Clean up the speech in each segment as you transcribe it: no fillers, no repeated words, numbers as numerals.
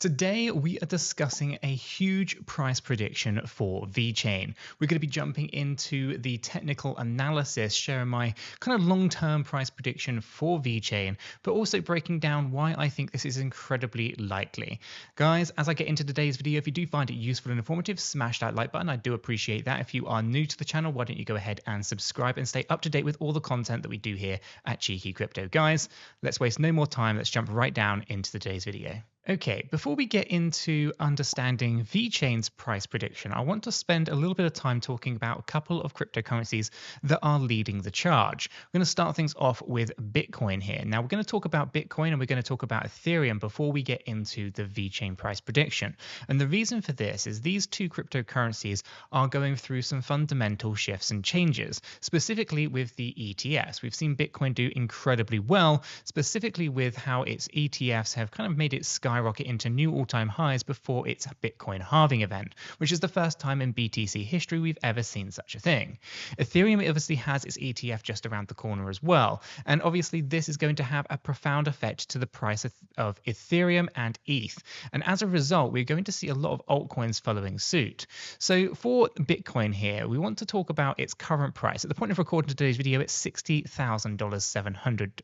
Today, we are discussing a huge price prediction for Vechain. We're going to be jumping into the technical analysis, sharing my kind of long-term price prediction for Vechain, but also breaking down why I think this is incredibly likely. Guys, as I get into today's video, if you do find it useful and informative, smash that like button. I do appreciate that. If you are new to the channel, why don't you go ahead and subscribe and stay up to date with all the content that we do here at Cheeky Crypto. Guys, let's waste no more time. Let's jump right down into today's video. Okay, before we get into understanding Vechain's price prediction, I want to spend a little bit of time talking about a couple of cryptocurrencies that are leading the charge. We're going to start things off with Bitcoin here. Now, we're going to talk about Bitcoin and we're going to talk about Ethereum before we get into the Vechain price prediction. And the reason for this is these two cryptocurrencies are going through some fundamental shifts and changes, specifically with the ETFs. We've seen Bitcoin do incredibly well, specifically with how its ETFs have kind of made it skyrocket into new all-time highs before its Bitcoin halving event, which is the first time in BTC history we've ever seen such a thing. Ethereum obviously has its ETF just around the corner as well, and obviously this is going to have a profound effect to the price of Ethereum and ETH, and as a result we're going to see a lot of altcoins following suit. So for Bitcoin here, we want to talk about its current price. At the point of recording today's video, it's $60,700,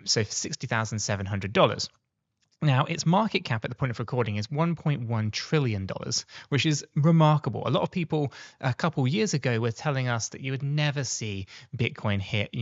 so $60,700. Now, its market cap at the point of recording is $1.1 trillion, which is remarkable. A lot of people a couple years ago were telling us that you would never see Bitcoin hit,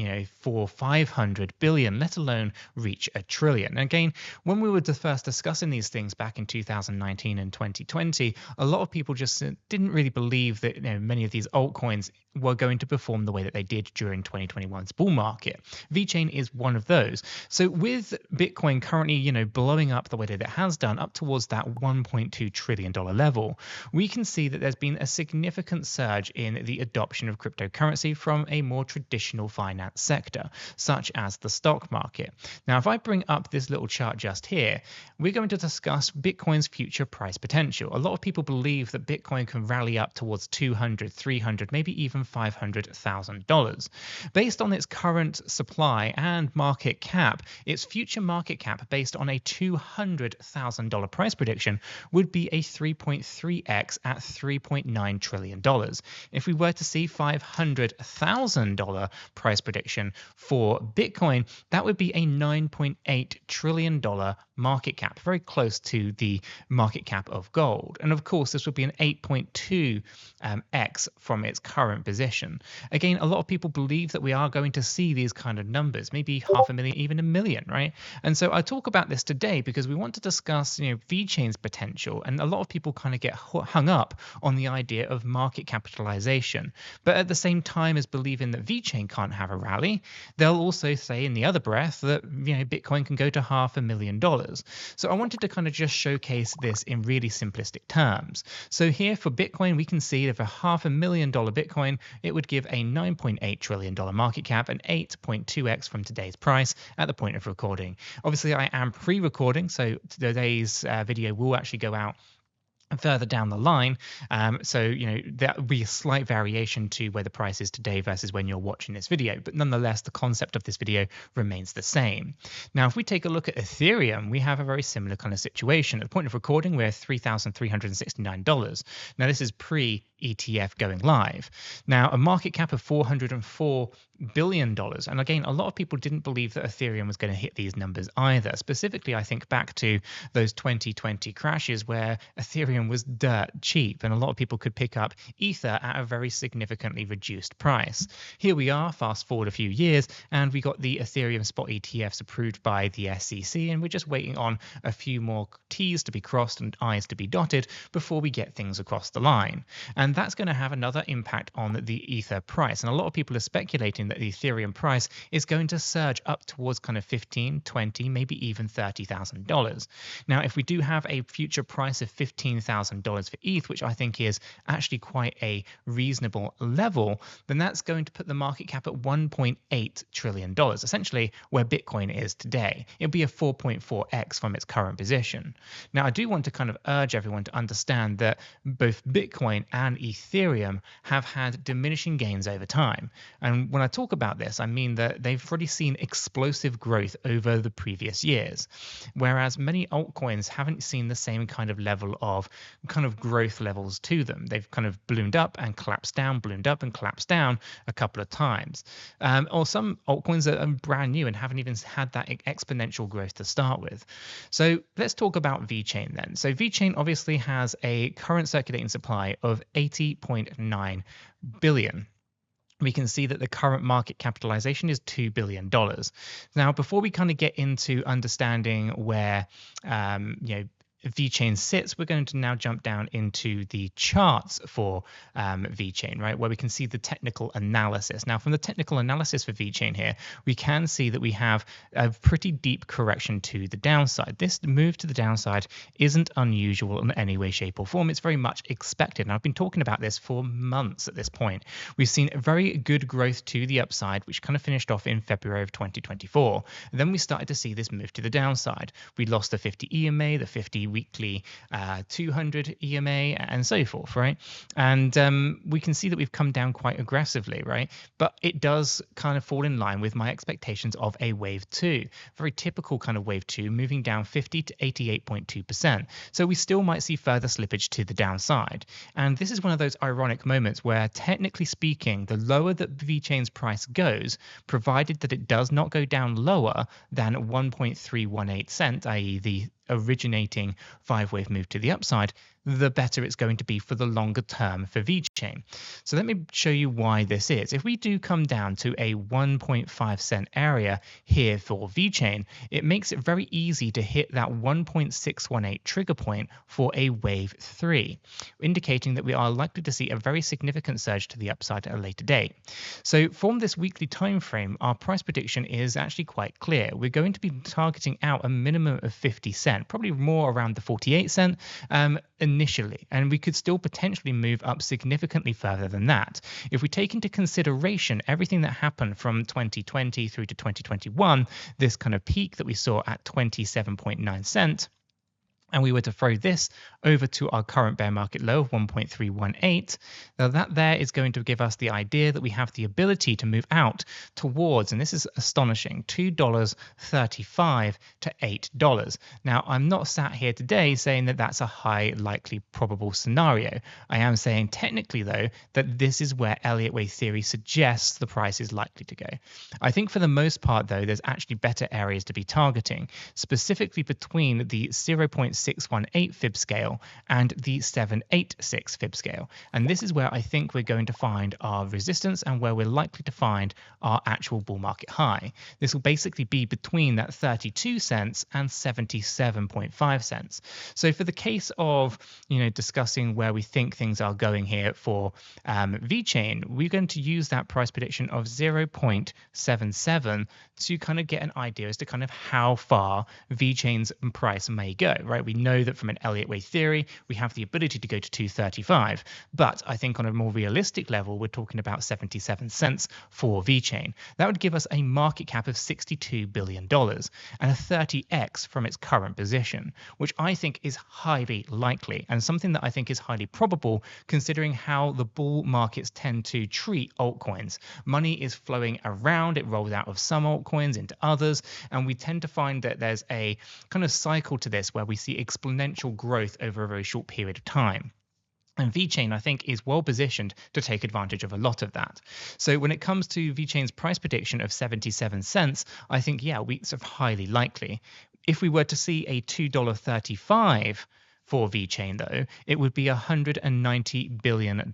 500 billion, let alone reach a trillion. And again, when we were first discussing these things back in 2019 and 2020, a lot of people just didn't really believe that many of these altcoins were going to perform the way that they did during 2021's bull market. Vechain is one of those. So with Bitcoin currently, blowing up the way that it has done up towards that $1.2 trillion level, we can see that there's been a significant surge in the adoption of cryptocurrency from a more traditional finance sector, such as the stock market. Now, if I bring up this little chart just here, we're going to discuss Bitcoin's future price potential. A lot of people believe that Bitcoin can rally up towards $200, $300, maybe even $500,000. Based on its current supply and market cap, its future market cap based on a $200,000 price prediction would be a 3.3x at $3.9 trillion. If we were to see $500,000 price prediction for Bitcoin, that would be a $9.8 trillion market cap, very close to the market cap of gold. And of course, this would be an 8.2x from its current position. Again, a lot of people believe that we are going to see these kind of numbers, maybe 500,000, even 1 million, right? And so I talk about this today because we want to discuss, Vechain's potential, and a lot of people kind of get hung up on the idea of market capitalization. But at the same time as believing that Vechain can't have a rally, they'll also say in the other breath that, Bitcoin can go to $500,000. So I wanted to kind of just showcase this in really simplistic terms. So here for Bitcoin, we can see that for $500,000 Bitcoin, it would give a $9.8 trillion market cap, and 8.2x from today's price at the point of recording. Obviously, I am pre-recording, so today's video will actually go out further down the line, so that would be a slight variation to where the price is today versus when you're watching this video, but nonetheless the concept of this video remains the same. Now, if we take a look at Ethereum, we have a very similar kind of situation. At the point of recording, we're $3,369. Now, this is pre-ETF going live. Now, a market cap of $404 billion, and again, a lot of people didn't believe that Ethereum was going to hit these numbers either. Specifically, I think back to those 2020 crashes where Ethereum was dirt cheap and a lot of people could pick up Ether at a very significantly reduced price. Here we are, fast forward a few years, and we got the Ethereum spot ETFs approved by the SEC, and we're just waiting on a few more T's to be crossed and I's to be dotted before we get things across the line. And that's going to have another impact on the Ether price. And a lot of people are speculating that the Ethereum price is going to surge up towards kind of $15,000, $20,000, maybe even $30,000. Now, if we do have a future price of $15,000 for ETH, which I think is actually quite a reasonable level, then that's going to put the market cap at $1.8 trillion, essentially where Bitcoin is today. It'll be a 4.4x from its current position. Now, I do want to kind of urge everyone to understand that both Bitcoin and Ethereum have had diminishing gains over time. And when I talk talk about this, I mean that they've already seen explosive growth over the previous years, whereas many altcoins haven't seen the same kind of level of kind of growth levels to them. They've kind of ballooned up and collapsed down, ballooned up and collapsed down a couple of times. Or some altcoins are brand new and haven't even had that exponential growth to start with. So let's talk about Vechain then. So Vechain obviously has a current circulating supply of 80.9 billion. We can see that the current market capitalization is $2 billion. Now, before we kind of get into understanding where, Vechain sits, we're going to now jump down into the charts for Vechain, right, where we can see the technical analysis. Now, from the technical analysis for Vechain here, we can see that we have a pretty deep correction to the downside. This move to the downside isn't unusual in any way, shape, or form. It's very much expected, and I've been talking about this for months at this point. We've seen very good growth to the upside, which kind of finished off in February of 2024. And then we started to see this move to the downside. We lost the 50 EMA, the 50 weekly 200 EMA, and so forth, right? And we can see that we've come down quite aggressively, right? But it does kind of fall in line with my expectations of a wave 2, very typical kind of wave 2, moving down 50 to 88.2%. So we still might see further slippage to the downside. And this is one of those ironic moments where, technically speaking, the lower that Vechain's price goes, provided that it does not go down lower than 1.318 cent, i.e. the originating 5-wave move to the upside, the better it's going to be for the longer term for Vechain. So let me show you why this is. If we do come down to a 1.5 cent area here for Vechain, it makes it very easy to hit that 1.618 trigger point for a wave 3, indicating that we are likely to see a very significant surge to the upside at a later date. So from this weekly time frame, our price prediction is actually quite clear. We're going to be targeting out a minimum of 50 cent, probably more around the 48 cent initially, and we could still potentially move up significantly further than that. If we take into consideration everything that happened from 2020 through to 2021, this kind of peak that we saw at 27.9 cent, and we were to throw this over to our current bear market low of 1.318, now that there is going to give us the idea that we have the ability to move out towards, and this is astonishing, $2.35 to $8. Now, I'm not sat here today saying that that's a high likely probable scenario. I am saying technically, though, that this is where Elliott wave theory suggests the price is likely to go. I think for the most part, though, there's actually better areas to be targeting, specifically between the 0.618 fib scale and the 786 fib scale. And this is where I think we're going to find our resistance and where we're likely to find our actual bull market high. This will basically be between that 32 cents and 77.5 cents. So for the case of, discussing where we think things are going here for Vechain, we're going to use that price prediction of 0.77 to kind of get an idea as to kind of how far Vechain's price may go, right? We know that from an Elliott wave theory, we have the ability to go to 235, but I think on a more realistic level, we're talking about 77 cents for Vechain. That would give us a market cap of $62 billion and a 30x from its current position, which I think is highly likely and something that I think is highly probable considering how the bull markets tend to treat altcoins. Money is flowing around, it rolls out of some altcoins into others, and we tend to find that there's a kind of cycle to this where we see exponential growth over a very short period of time. And Vechain, I think, is well positioned to take advantage of a lot of that. So when it comes to Vechain's price prediction of 77 cents, I think, it's highly likely. If we were to see a $2.35 for Vechain, though, it would be a $190 billion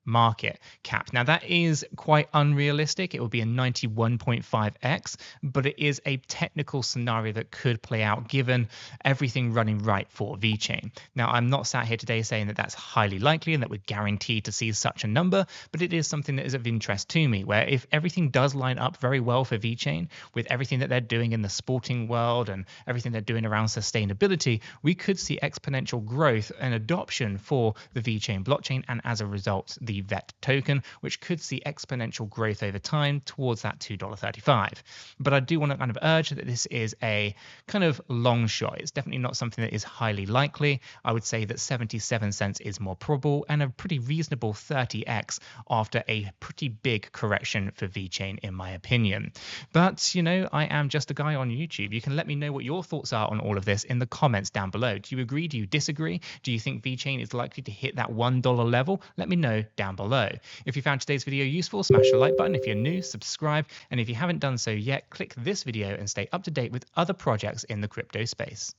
market cap. Now, that is quite unrealistic. It would be a 91.5x, but it is a technical scenario that could play out given everything running right for Vechain. Now, I'm not sat here today saying that that's highly likely and that we're guaranteed to see such a number, but it is something that is of interest to me, where if everything does line up very well for Vechain with everything that they're doing in the sporting world and everything they're doing around sustainability, we could see exponential exponential growth and adoption for the VeChain blockchain, and as a result, the VET token, which could see exponential growth over time towards that $2.35. But I do want to kind of urge that this is a kind of long shot. It's definitely not something that is highly likely. I would say that 77 cents is more probable and a pretty reasonable 30x after a pretty big correction for VeChain, in my opinion. But, you know, I am just a guy on YouTube. You can let me know what your thoughts are on all of this in the comments down below. Do you agree? Do you disagree? Do you think VeChain is likely to hit that $1 level? Let me know down below. If you found today's video useful, smash the like button. If you're new, subscribe. And if you haven't done so yet, click this video and stay up to date with other projects in the crypto space.